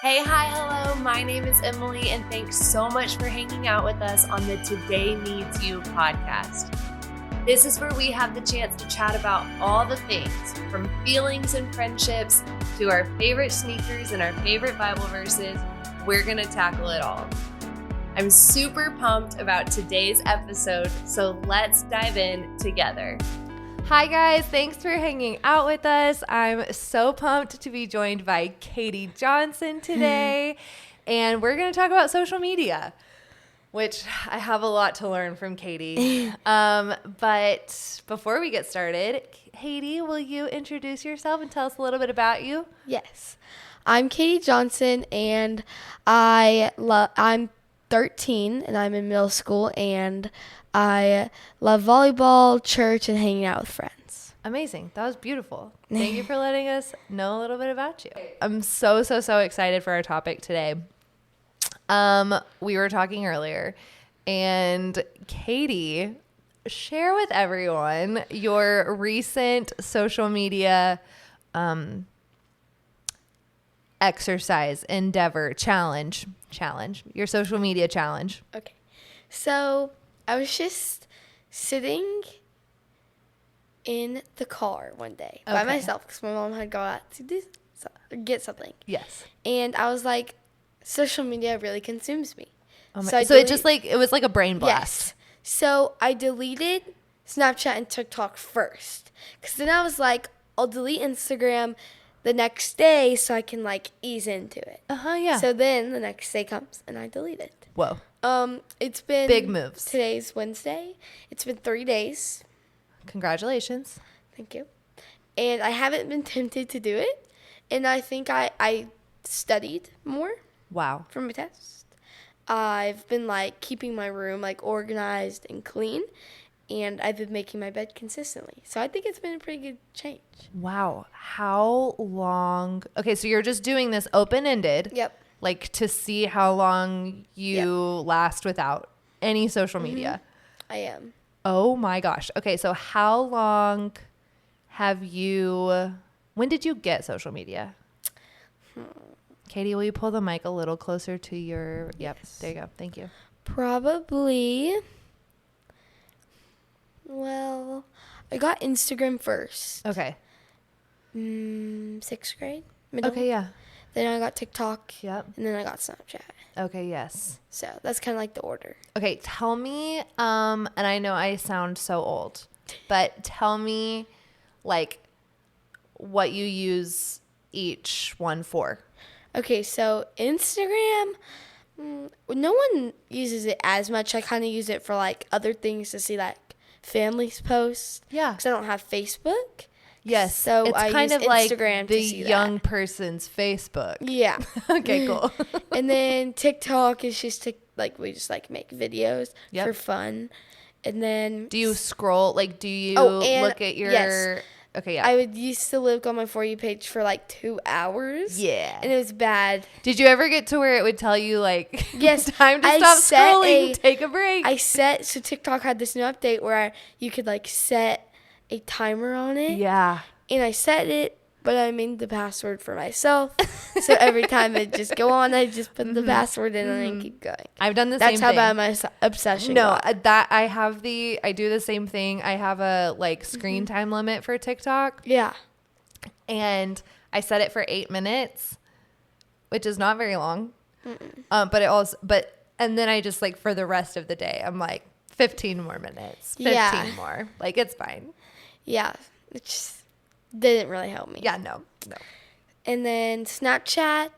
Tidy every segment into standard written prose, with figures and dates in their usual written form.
Hey, hi, hello. My name is Emily, and thanks so much for hanging out with us on the Today Needs You podcast. This is where we have the chance to chat about all the things, from feelings and friendships to our favorite sneakers and our favorite Bible verses. We're going to tackle it all. I'm super pumped about today's episode, so let's dive in together. Hi guys, thanks for hanging out with us. I'm so pumped to be joined by Katie Johnson today, and we're going to talk about social media, which I have a lot to learn from Katie. But before we get started, Katie, will you introduce yourself and tell us a little bit about you? Yes. I'm Katie Johnson, and I'm 13, and I'm in middle school, and I love volleyball, church, and hanging out with friends. Amazing. That was beautiful. Thank you for letting us know a little bit about you. I'm so excited for our topic today. We were talking earlier, and Katie, share with everyone your recent social media exercise, endeavor, challenge, your social media challenge. Okay. So I was just sitting in the car one day by myself because my mom had to go out to get something. Yes. And I was like, social media really consumes me. So it was like a brain blast. Yes. So I deleted Snapchat and TikTok first because then I was like, I'll delete Instagram the next day so I can like ease into it. Yeah. So then the next day comes and I delete it. Whoa. It's been big moves. Today's Wednesday. It's been 3 days. Congratulations. Thank you. And I haven't been tempted to do it. And I think I studied more. Wow. For my test. I've been like keeping my room like organized and clean. And I've been making my bed consistently. So I think it's been a pretty good change. Wow. How long? Okay, so you're just doing this open-ended. Yep. Like to see how long you last without any social media. I am. Oh my gosh. Okay, so how long when did you get social media? Katie, will you pull the mic a little closer to your, yep, there you go. Thank you. Probably, well, I got Instagram first. Okay. 6th grade, middle. Okay, yeah. Then I got TikTok. Yep. And then I got Snapchat. Okay, yes. So that's kind of like the order. Okay, tell me, and I know I sound so old, but tell me, like, what you use each one for. Okay, so Instagram, no one uses it as much. I kind of use it for, like, other things to see, like, families post. Yeah. Because I don't have Facebook. Yes. So it's I kind use of like Instagram the to see young that. person's Facebook. Yeah. Okay, cool. And then TikTok is just we just like make videos for fun. And then do you scroll? Like, do you look at your? Yes. Okay, yeah. I used to look on my For You page for like 2 hours. Yeah. And it was bad. Did you ever get to where it would tell you like, yes, time to stop scrolling, take a break? So TikTok had this new update where you could like set a timer on it. Yeah. And I set it, but I made the password for myself. So every time it just go on, I just put the password in and keep going. I've done the same thing. That's how bad my obsession got. That I do the same thing. I have a like screen time limit for TikTok. Yeah. And I set it for 8 minutes, which is not very long. And then I just like for the rest of the day, I'm like 15 more minutes, 15 more. Like it's fine. Yeah. It just didn't really help me. Yeah, no. And then Snapchat.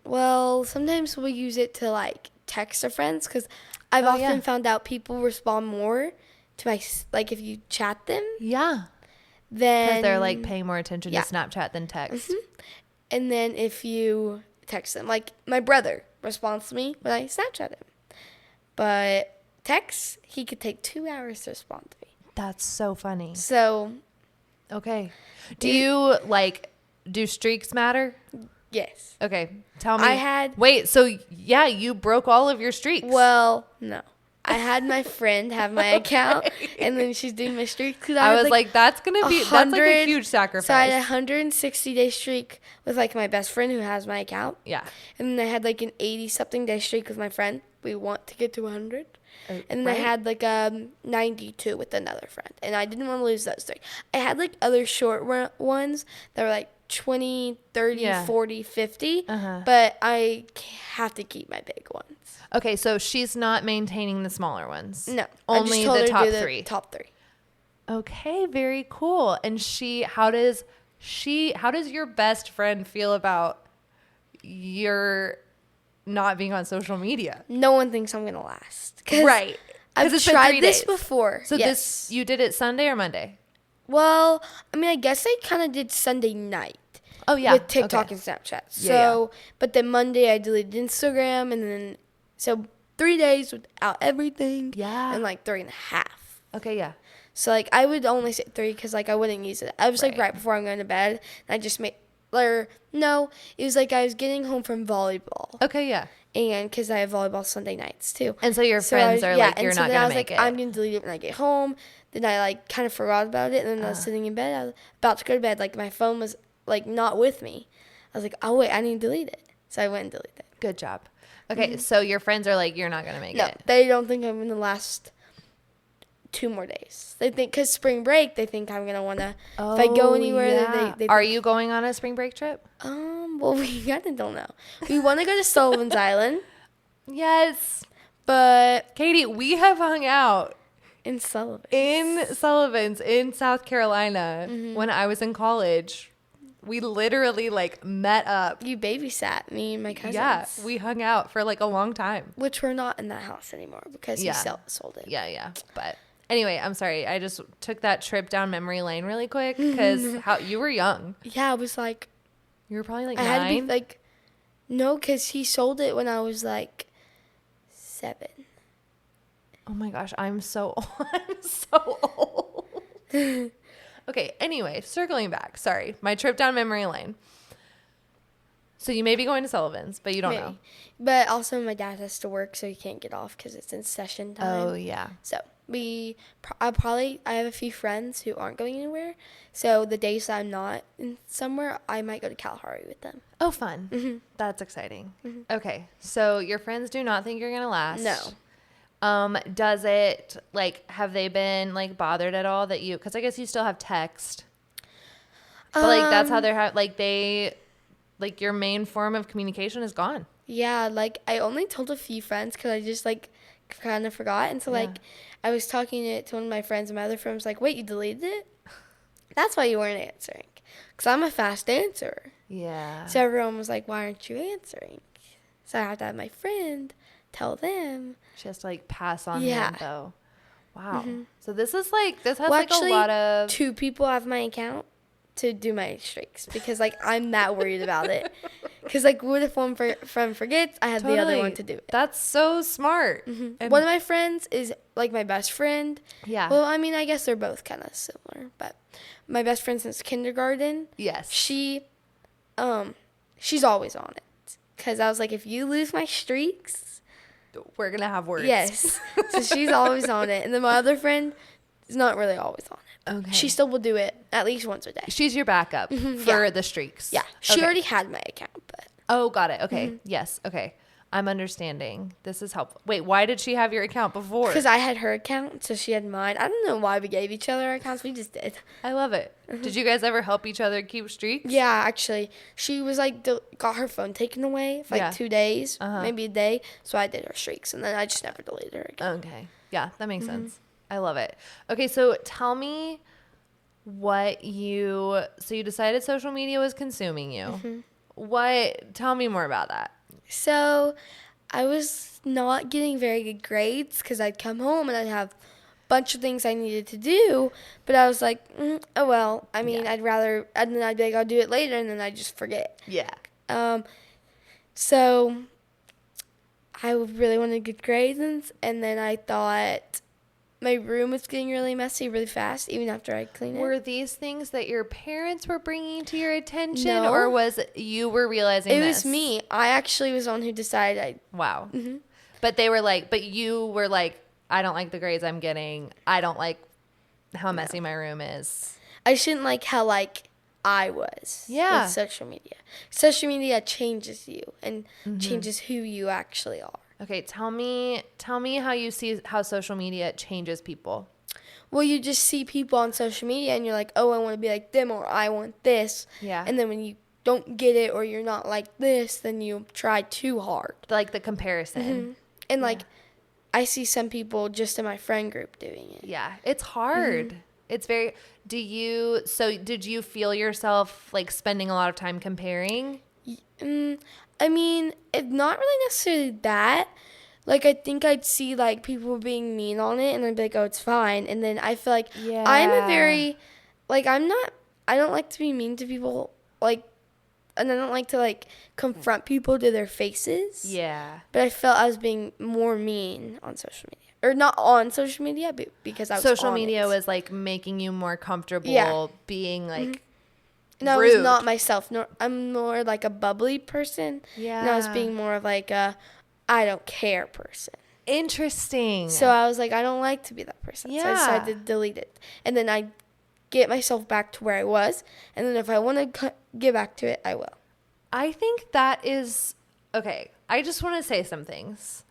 Well, sometimes we use it to like text our friends because I've often found out people respond more to my like if you chat them. Yeah. Then because they're like paying more attention to Snapchat than text. And then if you text them, like my brother responds to me when I Snapchat him, but text he could take 2 hours to respond to me. That's so funny. So, okay. Do streaks matter? Yes. Okay. Tell me. you broke all of your streaks. Well, no. I had my friend have my account, and then she's doing my streak. Cause I was like, that's like a huge sacrifice. So I had a 160-day streak with like my best friend who has my account. Yeah. And then I had like an 80-something day streak with my friend. We want to get to 100. And then right. I had like 92 with another friend, and I didn't want to lose those 3. I had like other short ones that were like 20, 30, 40, 50, but I have to keep my big ones. Okay, so she's not maintaining the smaller ones. No, only the top 3. Top 3. Okay, very cool. And how does your best friend feel about your not being on social media? No one thinks I'm gonna last. Right. I've tried this before. So yes. you did it Sunday or Monday? Well, I mean, I guess I kind of did Sunday night. Oh, yeah. With TikTok and Snapchat. So, but then Monday I deleted Instagram, and then, so 3 days without everything. Yeah. And like 3.5. Okay, yeah. So, like, I would only say 3 because, like, I wouldn't use it. I was, like, right before I'm going to bed, and I just no, it was like I was getting home from volleyball. Okay, yeah. And because I have volleyball Sunday nights, too. And so your friends are like, you're not going to make it. I'm going to delete it when I get home. Then I, like, kind of forgot about it, and then I was sitting in bed. I was about to go to bed. Like, my phone was, like, not with me. I was like, oh, wait, I need to delete it. So I went and deleted it. Good job. Okay, so your friends are like, you're not going to make it. No, they don't think I'm going to last 2 more days. They think, because spring break, they think I'm going to want to, if I go anywhere, they Are you going on a spring break trip? Well, we kind of don't know. We want to go to Sullivan's Island. Yes. But Katie, we have hung out in Sullivan's in South Carolina when I was in college. We literally like met up. You babysat me and my cousins. Yeah, we hung out for like a long time. Which we're not in that house anymore because he sold it. Yeah. But anyway, I'm sorry. I just took that trip down memory lane really quick because you were young. Yeah, I was like. You were probably like 9. I had to be like, no, because he sold it when I was like 7. Oh my gosh, I'm so old. Okay, anyway, circling back. Sorry, my trip down memory lane. So you may be going to Sullivan's, but you don't know. But also my dad has to work, so he can't get off because it's in session time. Oh, yeah. So I have a few friends who aren't going anywhere. So the days that I'm not in somewhere, I might go to Kalahari with them. Oh, fun. Mm-hmm. That's exciting. Mm-hmm. Okay, so your friends do not think you're going to last. No. Does it, like, have they been, like, bothered at all that because I guess you still have text. But, like, that's how they're, like, your main form of communication is gone. Yeah, like, I only told a few friends because I just, like, kind of forgot. And so, like, I was talking to one of my friends, and my other friend was like, wait, you deleted it? That's why you weren't answering. Because I'm a fast answerer. Yeah. So everyone was like, why aren't you answering? So I have to have my friend tell them. She has to, like, pass on the info. Wow. Mm-hmm. So this has, a lot of... 2 people have my account to do my streaks because, like, I'm that worried about it. Because, like, what if one friend forgets? I have the other one to do it. That's so smart. Mm-hmm. One of my friends is, like, my best friend. Yeah. Well, I mean, I guess they're both kind of similar. But my best friend since kindergarten. Yes. She's always on it. Because I was like, if you lose my streaks... We're going to have words. Yes. So she's always on it. And then my other friend is not really always on it. Okay. She still will do it at least once a day. She's your backup for the streaks. Yeah. She already had my account, but. Oh, got it. Okay. Yes. Okay. I'm understanding. This is helpful. Wait, why did she have your account before? Because I had her account, so she had mine. I don't know why we gave each other our accounts. We just did. I love it. Did you guys ever help each other keep streaks? Yeah, actually. She was like, got her phone taken away for 2 days, maybe a day. So I did her streaks, and then I just never deleted her account. Okay. Yeah, that makes sense. I love it. Okay, so tell me you decided social media was consuming you. Tell me more about that. So I was not getting very good grades because I'd come home and I'd have a bunch of things I needed to do. But I was like, oh, well, I mean, I'd be like, I'll do it later. And then I'd just forget. Yeah. So I really wanted good grades. And then I thought my room was getting really messy really fast, even after I cleaned it. Were these things that your parents were bringing to your attention? No. Or was you were realizing it was me. I actually was the one who decided Wow. Mm-hmm. But they were like, but you were like, I don't like the grades I'm getting. I don't like how messy my room is. I shouldn't like how like I was with social media. Social media changes you and changes who you actually are. Okay, tell me how you see how social media changes people. Well, you just see people on social media and you're like, oh, I want to be like them, or I want this. Yeah. And then when you don't get it or you're not like this, then you try too hard. Like the comparison. And like, I see some people just in my friend group doing it. Yeah, it's hard. It's very, did you feel yourself like spending a lot of time comparing? I mean, it's not really necessarily that. Like, I think I'd see, like, people being mean on it, and I'd be like, oh, it's fine. And then I feel like I'm a very, like, I don't like to be mean to people, like, and I don't like to, like, confront people to their faces. Yeah. But I felt I was being more mean on social media. Or not on social media, but because I was social on media it. was, like, making you more comfortable being, like, And I rude. was not myself. I'm more, like, a bubbly person. Yeah. And I was being more of, like, a I don't care person. Interesting. So I was like, I don't like to be that person. Yeah. So I decided to delete it. And then I get myself back to where I was. And then if I want to get back to it, I will. I think that is, okay, I just want to say some things.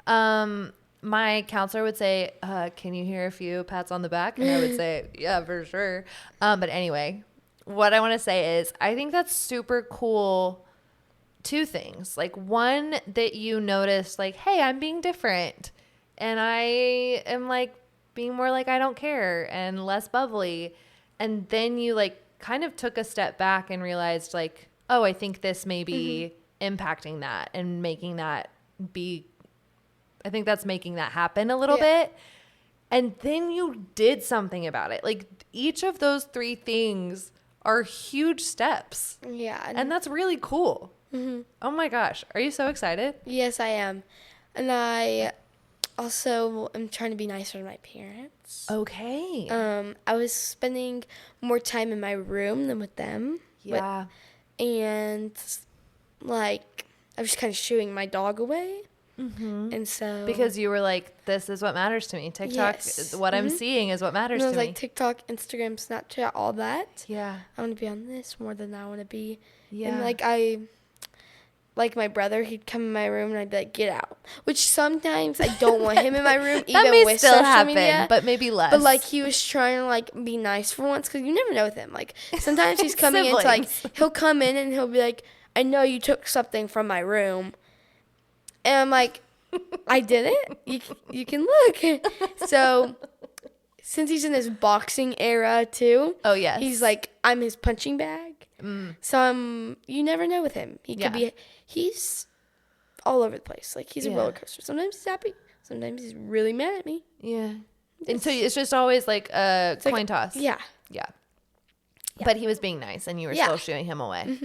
My counselor would say, can you hear a few pats on the back? And I would say, yeah, for sure. But anyway, what I want to say is I think that's super cool. Two things. Like, one, that you notice, like, hey, I'm being different. And I am, like, being more like I don't care and less bubbly. And then you, like, kind of took a step back and realized, like, oh, I think this may be impacting that and making that be, I think that's making that happen a little bit. And then you did something about it. Like, each of those three things are huge steps. Yeah. And that's really cool. Oh my gosh. Are you so excited? Yes, I am. And I also am trying to be nicer to my parents. Okay. I was spending more time in my room than with them. Yeah. And, like, I was kind of shooing my dog away. And so. Because you were like, this is what matters to me. TikTok, what I'm seeing is what matters and I to was me. like, TikTok, Instagram, Snapchat, all that. Yeah. I want to be on this more than I want to be. Yeah. And, like my brother, he'd come in my room and I'd be like, get out. Which sometimes I don't want him in my room, that even may with still social happen, media. but maybe less. But, like, he was trying to, like, be nice for once, because you never know with him. Like, sometimes he's coming into, like, he'll come in and he'll be like, I know you took something from my room. And I'm like, I didn't? You can look. So, since he's in his boxing era, too. Oh, yes. He's like, I'm his punching bag. So, you never know with him. He could be, he's all over the place. Like, he's a roller coaster. Sometimes he's happy. Sometimes he's really mad at me. Yeah. And so it's just always like a coin toss. Yeah. Yeah. But he was being nice and you were still shooing him away.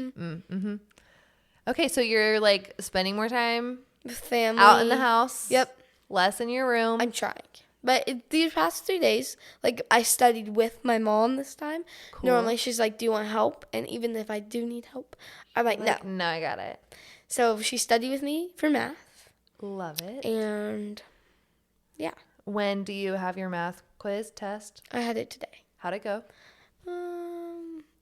Okay, so you're like spending more time With family. out in the house. Yep. Less in your room. I'm trying. But these past 3 days, like, I studied with my mom this time. Cool. Normally, she's like, do you want help? And even if I do need help, I'm like, no. No, I got it. So she studied with me for math. Love it. And, yeah. When do you have your math quiz test? I had it today. How'd it go?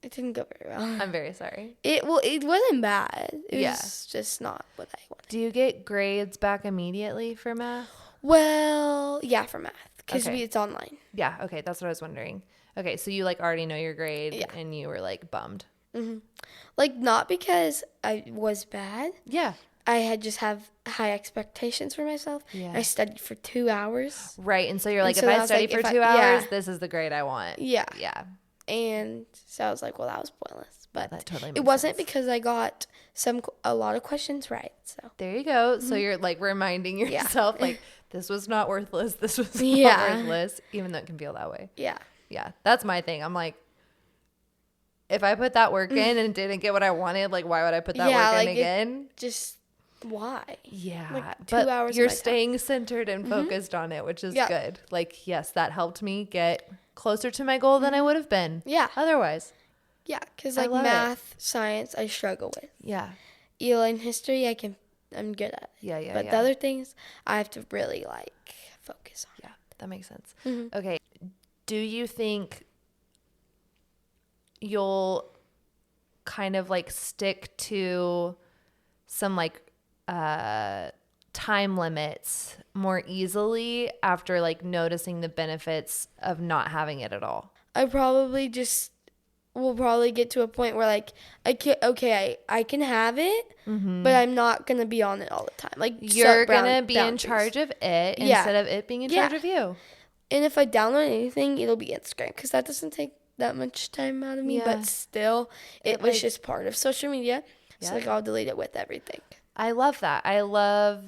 It didn't go very well. I'm very sorry. It wasn't bad. It was just not what I wanted. Do you get grades back immediately for math? Well, yeah, for math. Because Okay. it's online. Yeah, okay, that's what I was wondering. Okay, so you like already know your grade Yeah. and you were like bummed. Like, not because I was bad. Yeah. I had just have high expectations for myself. Yeah. I studied for 2 hours. Right, and so you're like, so if I I was study like, for if I- 2 hours, yeah. this is the grade I want. Yeah. Yeah. And so I was like, well, that was pointless. But That totally it makes wasn't sense. because I got a lot of questions right. So There you go. So you're like reminding yourself, like, this was not worthless. This was not worthless, even though it can feel that way. yeah. Yeah, that's my thing. I'm like, if I put that work in and didn't get what I wanted, like, why would I put that work in again? Just why? Yeah, like 2 but hours of you're my time. staying centered and focused on it, which is good. Like, yes, that helped me get closer to my goal than I would have been. Yeah. Otherwise. Yeah, because I like love it. math, science, I struggle with. Yeah. ELA and history, I'm good at it. Yeah. But the other things, I have to really like focus on. Yeah, that makes sense. Mm-hmm. Okay. Do you think you'll kind of like stick to some like time limits more easily after like noticing the benefits of not having it at all? I probably will probably get to a point where like I can have it, but I'm not gonna be on it all the time. Like You're gonna be in charge of it instead of it being in charge of you. And if I download anything, it'll be Instagram because that doesn't take that much time out of me. Yeah. But still, it was like- just part of social media. Yeah. So like I'll delete it with everything. I love that. I love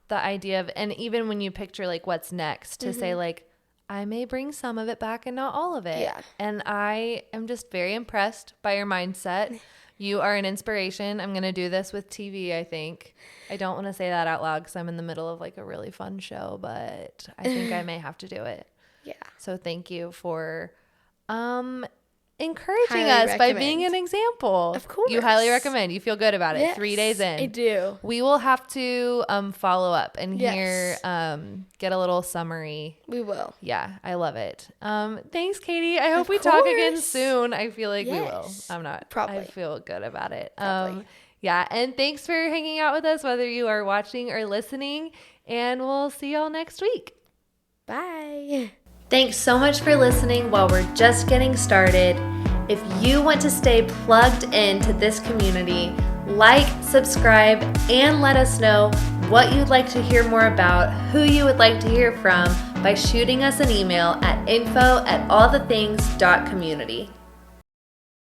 the idea of, and even when you picture like what's next, to say like, I may bring some of it back and not all of it. Yeah. And I am just very impressed by your mindset. You are an inspiration. I'm going to do this with TV, I think. I don't want to say that out loud because I'm in the middle of like a really fun show, but I think I may have to do it. Yeah. So thank you for encouraging Highly us by recommend. being an example. Of course. You highly recommend. You feel good about it. Yes, 3 days in. I do. We will have to follow up and Yes. get a little summary. We will. Yeah, I love it. Thanks, Katie. I hope Of we talk again course. soon. I feel like we will. Yes. I'm not. Probably. I feel good about it. Probably. Yeah, and thanks for hanging out with us, whether you are watching or listening. And we'll see y'all next week. Bye. Thanks so much for listening while we're just getting started. If you want to stay plugged into this community, like, subscribe, and let us know what you'd like to hear more about, who you would like to hear from by shooting us an email at info@allthethings.community.